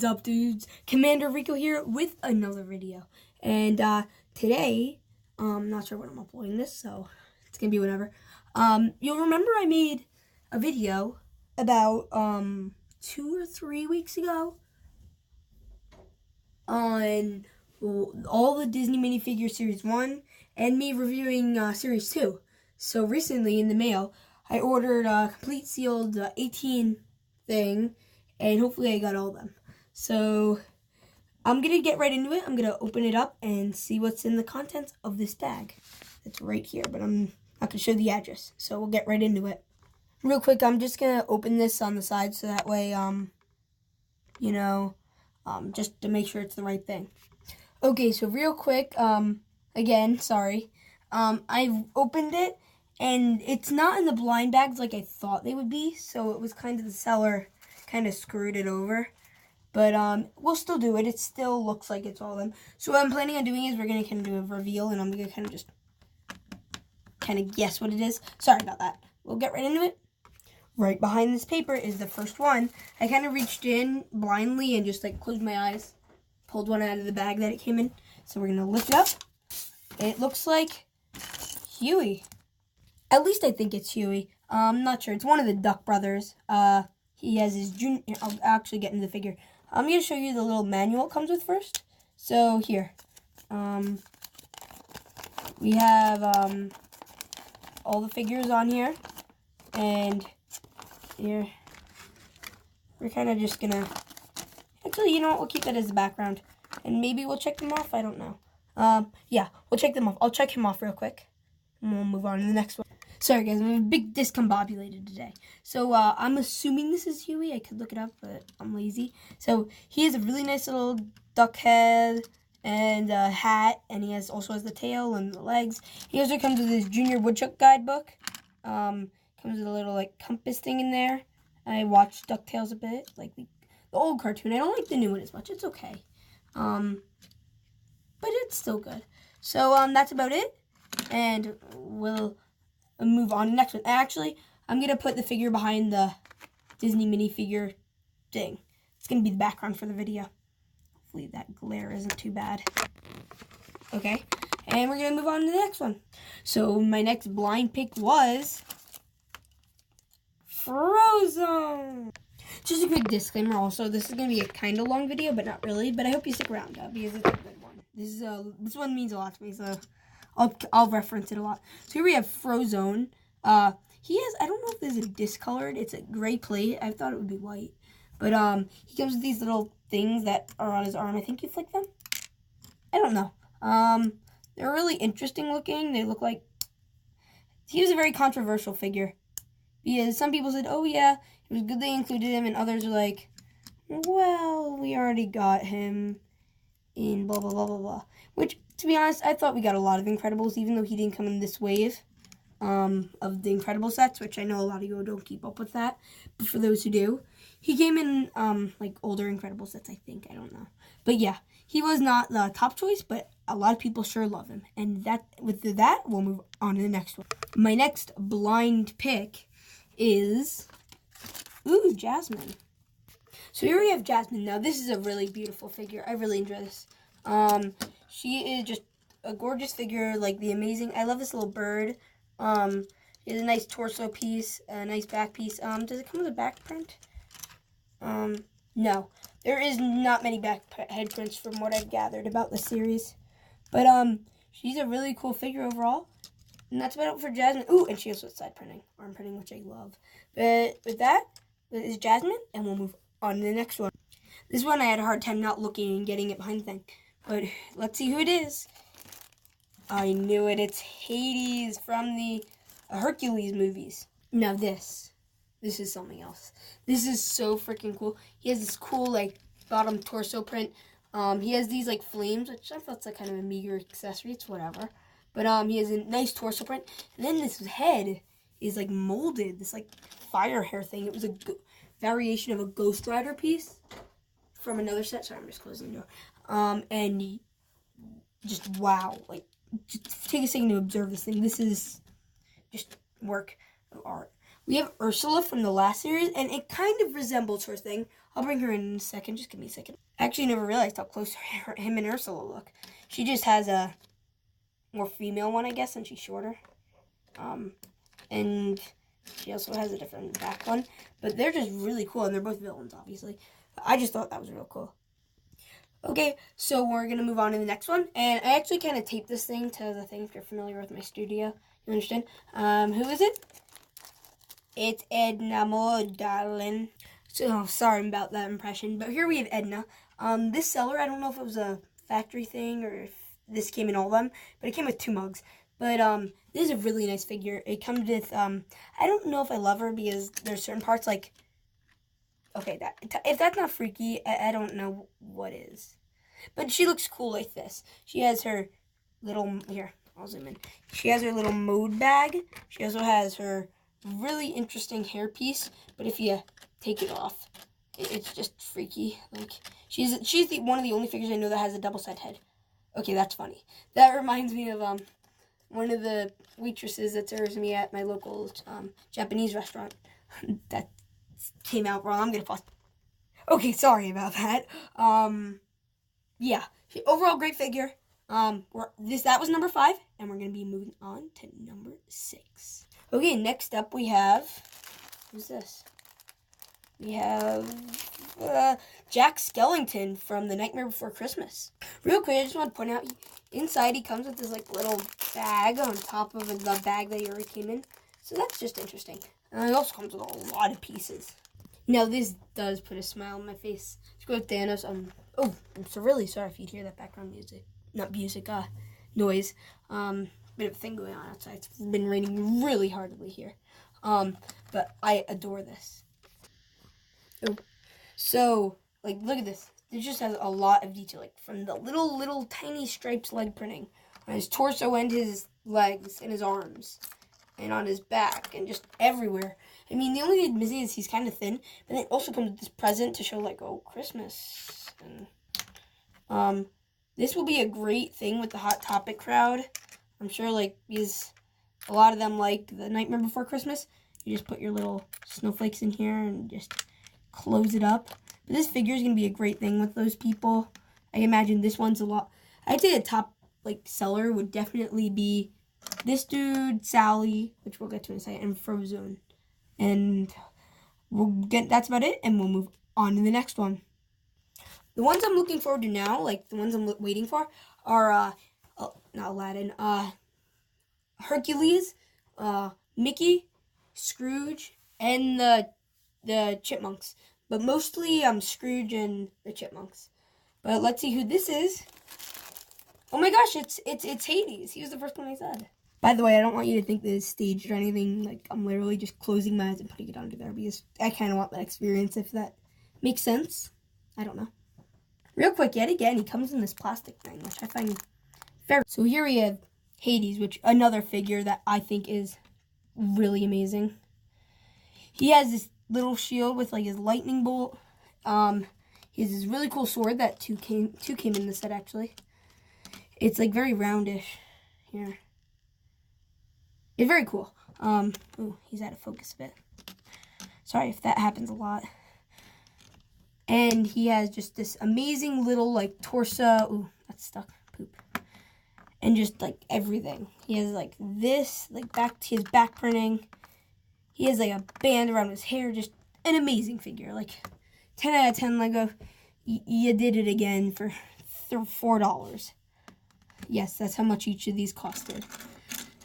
is up, dudes? Commander Rico here with another video. And today, not sure when I'm uploading this, so it's gonna be whatever. You'll remember I made a video about 2 or 3 weeks ago on all the Disney Minifigure Series 1 and me reviewing Series 2. So recently in the mail, I ordered a complete sealed 18 thing, and hopefully I got all of them. So I'm going to get right into it. I'm going to open it up and see what's in the contents of this bag. It's right here, but I'm not going to show the address. So we'll get right into it. Real quick, I'm just going to open this on the side so that way, just to make sure it's the right thing. Okay, so real quick, again, sorry. I've opened it, and it's not in the blind bags like I thought they would be, so it was kind of the seller kind of screwed it over. But we'll still do it. It still looks like it's all of them. So what I'm planning on doing is we're going to kind of do a reveal, and I'm going to kind of just guess what it is. Sorry about that. We'll get right into it. Right behind this paper is the first one. I kind of reached in blindly and just closed my eyes. Pulled one out of the bag that it came in. So we're going to lift it up. It looks like Huey. At least I think it's Huey. I'm not sure. It's one of the Duck brothers. He has his junior... I'll actually get into the figure. I'm going to show you the little manual it comes with first. So here. We have all the figures on here. And here. We're kind of just going to... Actually, you know what? We'll keep that as the background. And maybe we'll check them off. I don't know. Yeah, we'll check them off. I'll check him off real quick. And we'll move on to the next one. Sorry, guys. I'm a bit discombobulated today. So, I'm assuming this is Huey. I could look it up, but I'm lazy. So, he has a really nice little duck head and a hat. And he also has the tail and the legs. He also comes with his Junior Woodchuck guidebook. Comes with a little, compass thing in there. I watched DuckTales a bit, the old cartoon. I don't like the new one as much. It's okay. But it's still good. So, that's about it. And we'll move on to the next one. Actually, I'm going to put the figure behind the Disney minifigure thing. It's going to be the background for the video. Hopefully that glare isn't too bad. Okay. And we're going to move on to the next one. So, my next blind pick was Frozone. Just a quick disclaimer also, this is going to be a kind of long video, but not really. But I hope you stick around because it's a good one. This one means a lot to me, so I'll reference it a lot. So here we have Frozone. He has, I don't know if this is discolored. It's a gray plate. I thought it would be white. But he comes with these little things that are on his arm. I think you flick them. I don't know. They're really interesting looking. They look like... He was a very controversial figure. Because some people said, oh yeah, it was good they included him. And others are like, well, we already got him in blah, blah, blah, blah, blah. Which, to be honest, I thought we got a lot of Incredibles, even though he didn't come in this wave of the Incredible sets, which I know a lot of you don't keep up with that. But for those who do, he came in, older Incredible sets, I think. I don't know. But yeah, he was not the top choice, but a lot of people sure love him. And with that, we'll move on to the next one. My next blind pick is, Jasmine. So here we have Jasmine. Now, this is a really beautiful figure. I really enjoy this. She is just a gorgeous figure, the amazing... I love this little bird. She has a nice torso piece, a nice back piece. Does it come with a back print? No. There is not many back head prints from what I've gathered about the series. But, she's a really cool figure overall. And that's about it for Jasmine. Ooh, and she also has side printing, arm printing, which I love. But with that, this is Jasmine, and we'll move on to the next one. This one I had a hard time not looking and getting it behind the thing. But let's see who it is. I knew it. It's Hades from the Hercules movies. Now this is something else. This is so freaking cool. He has this cool, bottom torso print. He has these, flames, which I thought it's kind of a meager accessory. It's whatever. But he has a nice torso print. And then this head is, molded. This, fire hair thing. It was a variation of a Ghost Rider piece from another set. Sorry, I'm just closing the door. And just wow. Just take a second to observe this thing. This is just work of art. We have Ursula from the last series, and it kind of resembles her thing. I'll bring her in a second. Just give me a second. I actually never realized how close him and Ursula look. She just has a more female one, I guess, and she's shorter. And she also has a different back one. But they're just really cool, and they're both villains, obviously. I just thought that was real cool. Okay, so we're going to move on to the next one. And I actually kind of taped this thing to the thing if you're familiar with my studio. You understand? Who is it? It's Edna, my darling. So, sorry about that impression. But here we have Edna. This seller, I don't know if it was a factory thing or if this came in all of them. But it came with 2 mugs. But this is a really nice figure. It comes with, I don't know if I love her because there's certain parts like, okay, if that's not freaky, I don't know what is. But she looks cool like this. She has her little, here, I'll zoom in. She has her little mode bag. She also has her really interesting hairpiece. But if you take it off, it's just freaky. Like, she's one of the only figures I know that has a double-sided head. Okay, that's funny. That reminds me of, one of the waitresses that serves me at my local Japanese restaurant. That came out wrong. I'm gonna pause. Okay, sorry about that. Yeah. Overall, great figure. That was number 5, and we're gonna be moving on to number 6. Okay, next up we have, who's this? We have Jack Skellington from The Nightmare Before Christmas. Real quick, I just want to point out, inside he comes with this like little bag on top of the bag that he already came in. So that's just interesting. And it also comes with a lot of pieces. Now this does put a smile on my face. Let's go with Thanos. Oh, I'm so really sorry if you'd hear that background music. Not music, noise. Bit of a thing going on outside. It's been raining really hardly here. But I adore this. Oh. So, like, look at this. It just has a lot of detail, like from the little tiny striped leg printing on his torso and his legs and his arms and on his back and just everywhere. I mean, the only thing missing is he's kind of thin, but then it also comes with this present to show, like, oh, Christmas. And, this will be a great thing with the Hot Topic crowd. I'm sure, like, because a lot of them like The Nightmare Before Christmas. You just put your little snowflakes in here and just close it up. But this figure is going to be a great thing with those people. I imagine this one's a lot. I'd say a top, like, seller would definitely be this dude, Sally, which we'll get to in a second, and Frozone. And that's about it, and we'll move on to the next one. The ones I'm looking forward to now, like the ones I'm waiting for, are, not Aladdin, Hercules, Mickey, Scrooge, and the Chipmunks. But mostly Scrooge and the Chipmunks. But let's see who this is. Oh my gosh, it's Hades. He was the first one I said. By the way, I don't want you to think that it's staged or anything. Like, I'm literally just closing my eyes and putting it onto there because I kind of want that experience, if that makes sense. I don't know. Real quick, yet again, he comes in this plastic thing, which I find very... So here we have Hades, which another figure that I think is really amazing. He has this little shield with, like, his lightning bolt. He has this really cool sword that two came in the set, actually. It's, like, very roundish here. It's very cool. Ooh, he's out of focus a bit. Sorry if that happens a lot. And he has just this amazing little, like, torso. Ooh, that's stuck. Poop. And just, like, everything. He has, like, this, like, his back printing. He has, like, a band around his hair. Just an amazing figure. Like, 10 out of 10 Lego. You did it again for $4. Yes, that's how much each of these costed.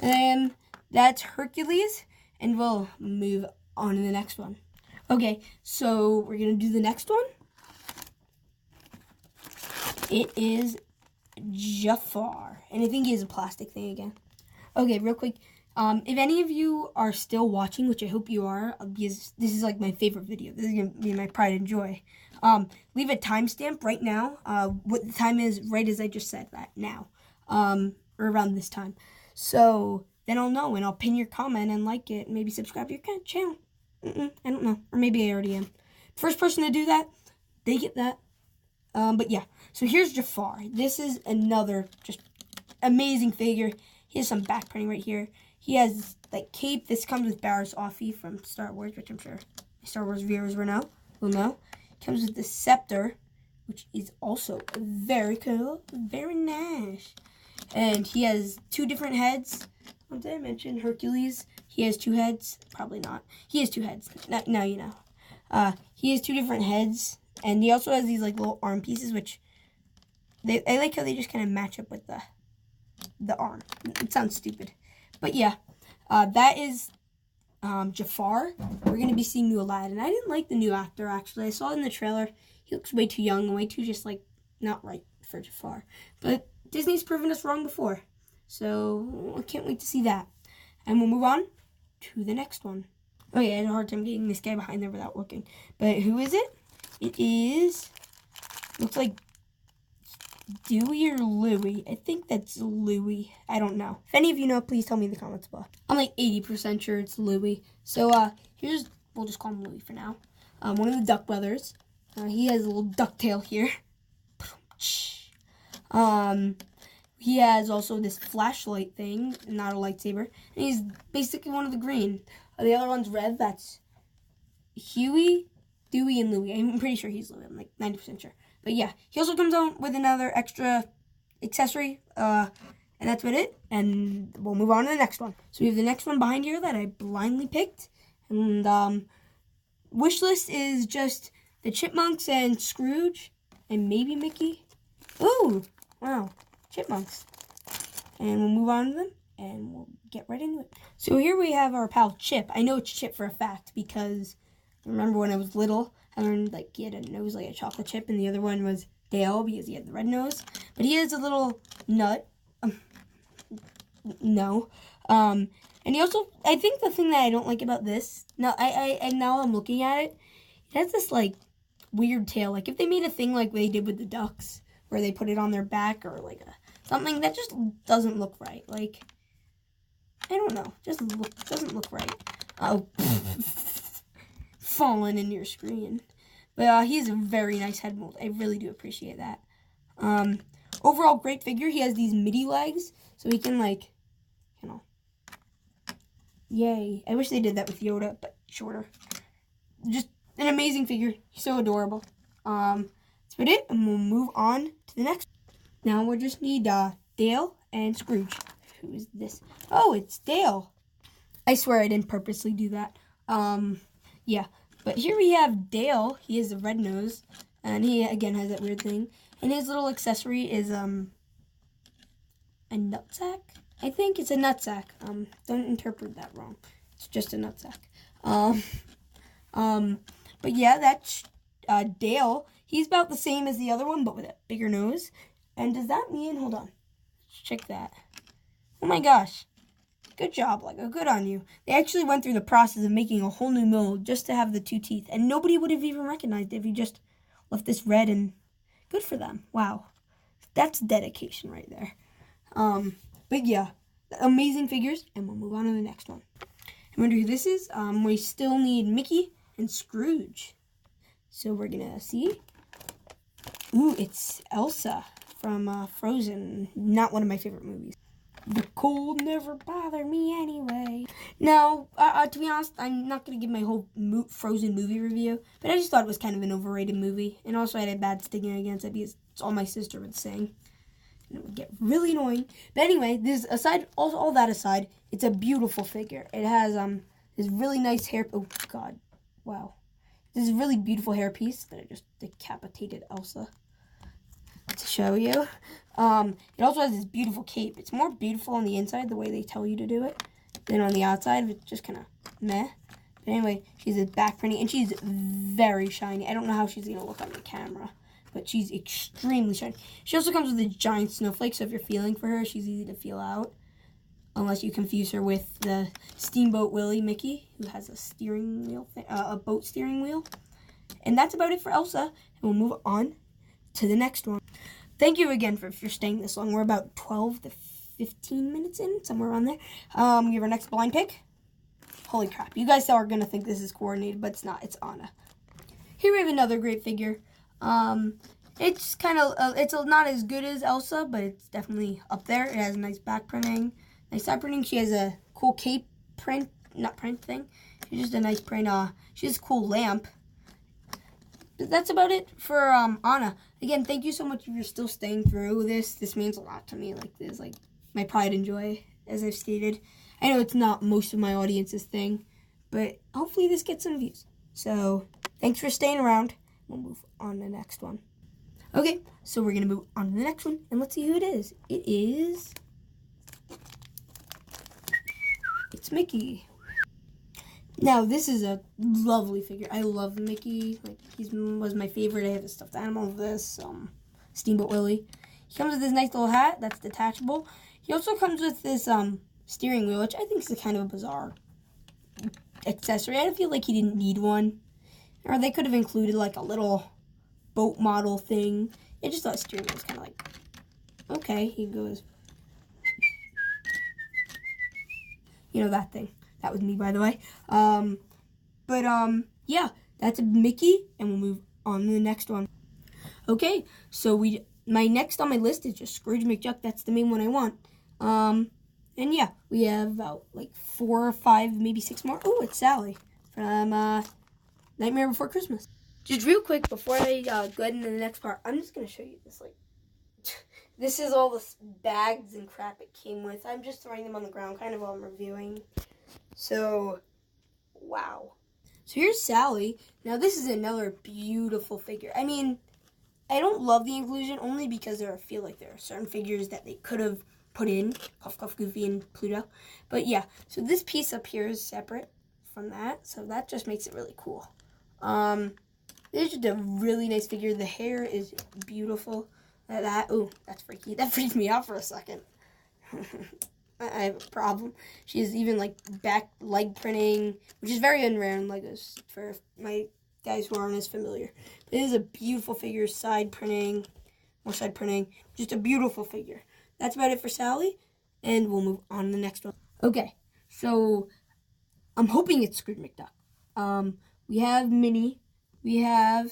And that's Hercules. And we'll move on to the next one. Okay, so we're going to do the next one. It is Jafar. And I think he has a plastic thing again. Okay, real quick. If any of you are still watching, which I hope you are, because this is like my favorite video. This is going to be my pride and joy. Leave a timestamp right now. What the time is, right as I just said that, now. Or around this time. So then I'll know, and I'll pin your comment and like it. And maybe subscribe to your channel. I don't know. Or maybe I already am. First person to do that, they get that. But yeah. So here's Jafar. This is another just amazing figure. He has some back printing right here. He has, like, cape. This comes with Barriss Offee from Star Wars, which I'm sure Star Wars viewers will know. Comes with the scepter, which is also very cool, very nice. And he has 2 different heads. What did I mention? Hercules. He has 2 heads. Probably not. He has 2 heads. Now you know. He has 2 different heads, and he also has these like little arm pieces, which I like how they just kind of match up with the arm. It sounds stupid, but yeah, that is Jafar. We're gonna be seeing new Aladdin. I didn't like the new actor actually. I saw it in the trailer. He looks way too young, way too just like not right for Jafar. But Disney's proven us wrong before, so I can't wait to see that. And we'll move on to the next one. Oh yeah, I had a hard time getting this guy behind there without looking. But who is it? It is, looks like Dewey or Louie. I think that's Louie. I don't know. If any of you know, please tell me in the comments below. I'm like 80% sure it's Louie. So we'll just call him Louie for now. One of the Duck brothers. He has a little duck tail here. He has also this flashlight thing, not a lightsaber. And he's basically one of the green. The other one's red. That's Huey, Dewey, and Louie. I'm pretty sure he's Louie. I'm like 90% sure. But yeah, he also comes out with another extra accessory. And that's about it. And we'll move on to the next one. So we have the next one behind here that I blindly picked. And wish list is just the Chipmunks and Scrooge and maybe Mickey. Ooh, wow, Chipmunks. And we'll move on to them. And we'll get right into it. So here we have our pal Chip. I know it's Chip for a fact because I remember when I was little, I learned like he had a nose like a chocolate chip, and the other one was Dale because he had the red nose. But he has a little nut. No. And he also, I think the thing that I don't like about this, now I'm looking at it, it has this like weird tail. Like if they made a thing like they did with the ducks, where they put it on their back or like something that just doesn't look right. Like, I don't know. Doesn't look right. Oh, falling into your screen. But he has a very nice head mold. I really do appreciate that. Overall, great figure. He has these midi legs, so he can like, you know. Yay! I wish they did that with Yoda, but shorter. Just an amazing figure. He's so adorable. That's about it, and we'll move on to the next. Now we just need Dale and Scrooge. Who is this? Oh, it's Dale. I swear I didn't purposely do that. Yeah. But here we have Dale. He has a red nose. And he, again, has that weird thing. And his little accessory is, a nutsack? I think it's a nutsack. Don't interpret that wrong. It's just a nutsack. But yeah, that's, Dale. He's about the same as the other one, but with a bigger nose. And does that mean, hold on. Let's check that. Oh my gosh. Good job, Lego. Good on you. They actually went through the process of making a whole new mold just to have the 2 teeth. And nobody would have even recognized it if you just left this red, and good for them. Wow. That's dedication right there. But yeah, amazing figures, and we'll move on to the next one. I wonder who this is. We still need Mickey and Scrooge. So we're going to see. Ooh, it's Elsa from Frozone. Not one of my favorite movies. The cold never bothered me anyway. Now, to be honest, I'm not going to give my whole Frozen movie review, but I just thought it was kind of an overrated movie. And also I had a bad stigma against it because it's all my sister would sing. And it would get really annoying. But anyway, all that aside, it's a beautiful figure. It has this really nice hair. Oh, God. Wow. This is a really beautiful hairpiece that I just decapitated Elsa to show you. It also has this beautiful cape. It's more beautiful on the inside, the way they tell you to do it, than on the outside. It's just kind of meh. But anyway, she's a back printing, and she's very shiny. I don't know how she's going to look on the camera, but she's extremely shiny. She also comes with a giant snowflake, so if you're feeling for her, she's easy to feel out. Unless you confuse her with the Steamboat Willie Mickey, who has a steering wheel, a boat steering wheel. And that's about it for Elsa. And we'll move on to the next one. Thank you again for staying this long. We're about 12 to 15 minutes in, somewhere around there. We have our next blind pick. Holy crap. You guys are going to think this is coordinated, but it's not. It's Anna. Here we have another great figure. It's kind of, it's not as good as Elsa, but it's definitely up there. It has a nice back printing, nice side printing. She has a cool cape print, not print thing. She's just a nice print. She has a cool lamp. that's about it for Anna. Again, thank you so much if you're still staying through this. This means a lot to me. Like, this is like my pride and joy, as I've stated. I know it's not most of my audience's thing, but hopefully this gets some views. So, thanks for staying around. We'll move on to the next one. Okay, so we're going to move on to the next one, and let's see who it is. It's Mickey. Now, this is a lovely figure. I love Mickey. Like, he was my favorite. I have a stuffed animal of this, Steamboat Willie. He comes with this nice little hat that's detachable. He also comes with this steering wheel, which I think is kind of a bizarre accessory. I don't feel like he didn't need one. Or they could have included, like, a little boat model thing. I just thought steering wheel was kind of like, okay, he goes, you know, that thing. That was me, by the way. Yeah, that's Mickey, and we'll move on to the next one. Okay, so my next on my list is just Scrooge Mcduck. That's the main one I want. And yeah, we have about like 4 or 5, maybe 6 more. Oh, it's Sally from Nightmare Before Christmas. Just real quick before I go into the next part, I'm just gonna show you this. Like, this is all the bags and crap it came with. I'm just throwing them on the ground, kind of while I'm reviewing. So, wow. So here's Sally. Now this is another beautiful figure. I mean, I don't love the inclusion only because I feel like there are certain figures that they could have put in, Puff Puff, Goofy, and Pluto. But yeah, so this piece up here is separate from that, so that just makes it really cool. This is just a really nice figure. The hair is beautiful. Oh, that's freaky. That freaked me out for a second. I have a problem. She has even like back leg printing, which is very unrare in Legos for my guys who aren't as familiar. But it is a beautiful figure. Side printing, more side printing. Just a beautiful figure. That's about it for Sally, and we'll move on to the next one. Okay, so I'm hoping it's Scrooge Mcduck. We have Minnie. We have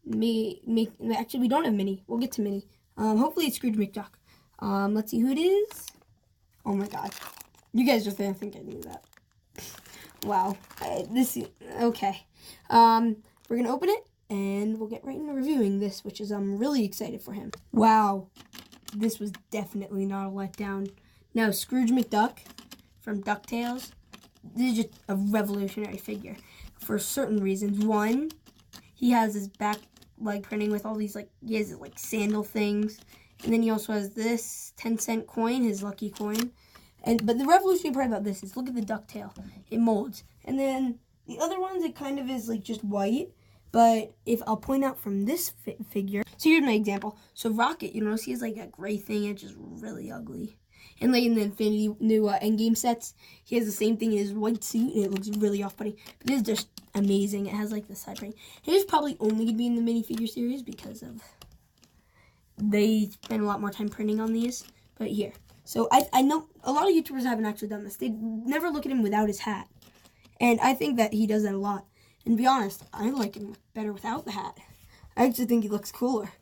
actually, we don't have Minnie. We'll get to Minnie. Hopefully it's Scrooge Mcduck. Let's see who it is. Oh my god. You guys just didn't think I knew that. Wow. Okay. We're going to open it, and we'll get right into reviewing this, which is, I'm really excited for him. Wow. This was definitely not a letdown. Now, Scrooge Mcduck from DuckTales. This is just a revolutionary figure for certain reasons. One, he has his back leg printing with all these, like, he has, like, sandal things. And then he also has this 10-cent coin, his lucky coin. But the revolutionary part about this is, look at the ducktail. It molds. And then the other ones, it kind of is, like, just white. But if I'll point out from this figure. So here's my example. So Rocket, you notice he has, like, a gray thing. It's just really ugly. And, like, in the Infinity new Endgame sets, he has the same thing in his white suit. And it looks really off-putting. But this is just amazing. It has, like, the side printing. It is probably only going to be in the minifigure series because of... They spend a lot more time printing on these, but here. So I know a lot of YouTubers haven't actually done this. They never look at him without his hat. And I think that he does that a lot. And to be honest, I like him better without the hat. I actually think he looks cooler.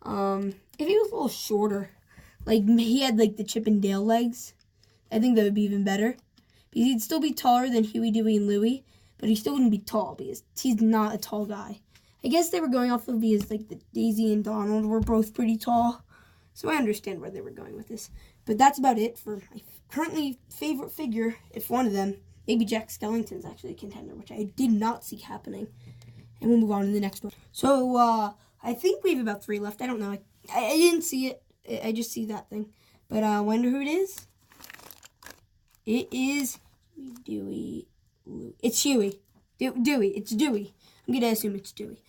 If he was a little shorter, like he had like the Chip and Dale legs, I think that would be even better. Because he'd still be taller than Huey, Dewey, and Louie, but he still wouldn't be tall because he's not a tall guy. I guess they were going off of because, like, the Daisy and Donald were both pretty tall. So I understand where they were going with this. But that's about it for my currently favorite figure, if one of them. Maybe Jack Skellington's actually a contender, which I did not see happening. And we'll move on to the next one. So, I think we have about 3 left. I don't know. I didn't see it. I just see that thing. But I wonder who it is. It is Dewey. It's Huey. Dewey. It's Dewey. I'm going to assume it's Dewey.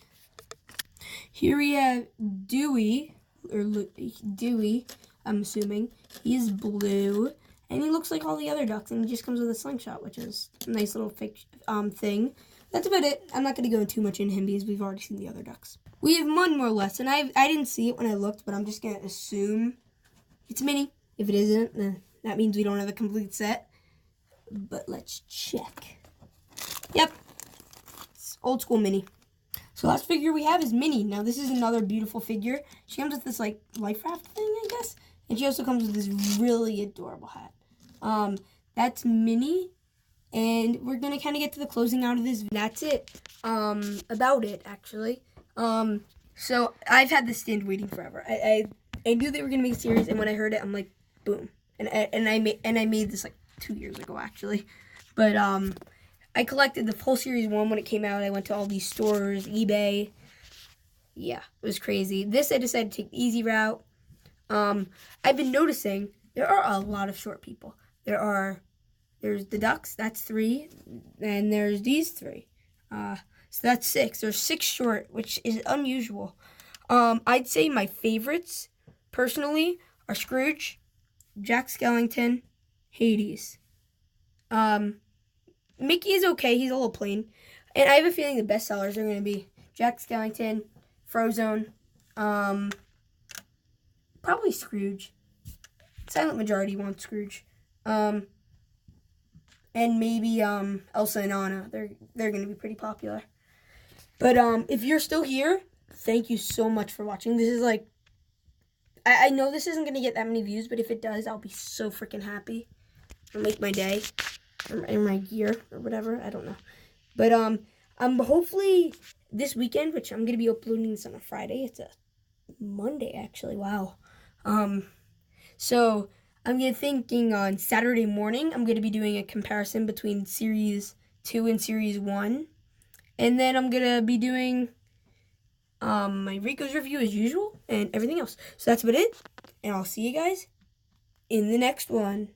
Here we have Dewey, I'm assuming. He is blue, and he looks like all the other ducks, and he just comes with a slingshot, which is a nice little thing. That's about it. I'm not going to go too much into him because we've already seen the other ducks. We have one more left, and I didn't see it when I looked, but I'm just going to assume it's Minnie. If it isn't, then that means we don't have a complete set. But let's check. Yep. It's old school Minnie. So last figure we have is Minnie. Now this is another beautiful figure. She comes with this like life raft thing, I guess. And she also comes with this really adorable hat. That's Minnie. And we're going to kind of get to the closing out of this. That's it. About it, actually. So I've had this stand waiting forever. I knew they were gonna make a series, and when I heard it, I'm like, boom. And I made this like 2 years ago actually, but I collected the whole series 1 when it came out. I went to all these stores, eBay. Yeah, it was crazy. This I decided to take the easy route. I've been noticing there are a lot of short people. There's the ducks, that's 3, and there's these 3. So that's 6. There's 6 short, which is unusual. I'd say my favorites, personally, are Scrooge, Jack Skellington, Hades. Mickey is okay. He's a little plain. And I have a feeling the best sellers are going to be Jack Skellington, Frozone, probably Scrooge. Silent majority wants Scrooge. And maybe Elsa and Anna. They're going to be pretty popular. But if you're still here, thank you so much for watching. This is like, I know this isn't going to get that many views, but if it does, I'll be so freaking happy. It'll make my day, or my year, or whatever. I don't know. But hopefully this weekend, which I'm going to be uploading this on a Friday. It's a Monday, actually. Wow. So I'm thinking on Saturday morning, I'm going to be doing a comparison between Series 2 and Series 1. And then I'm going to be doing my Rico's review as usual and everything else. So that's about it. And I'll see you guys in the next one.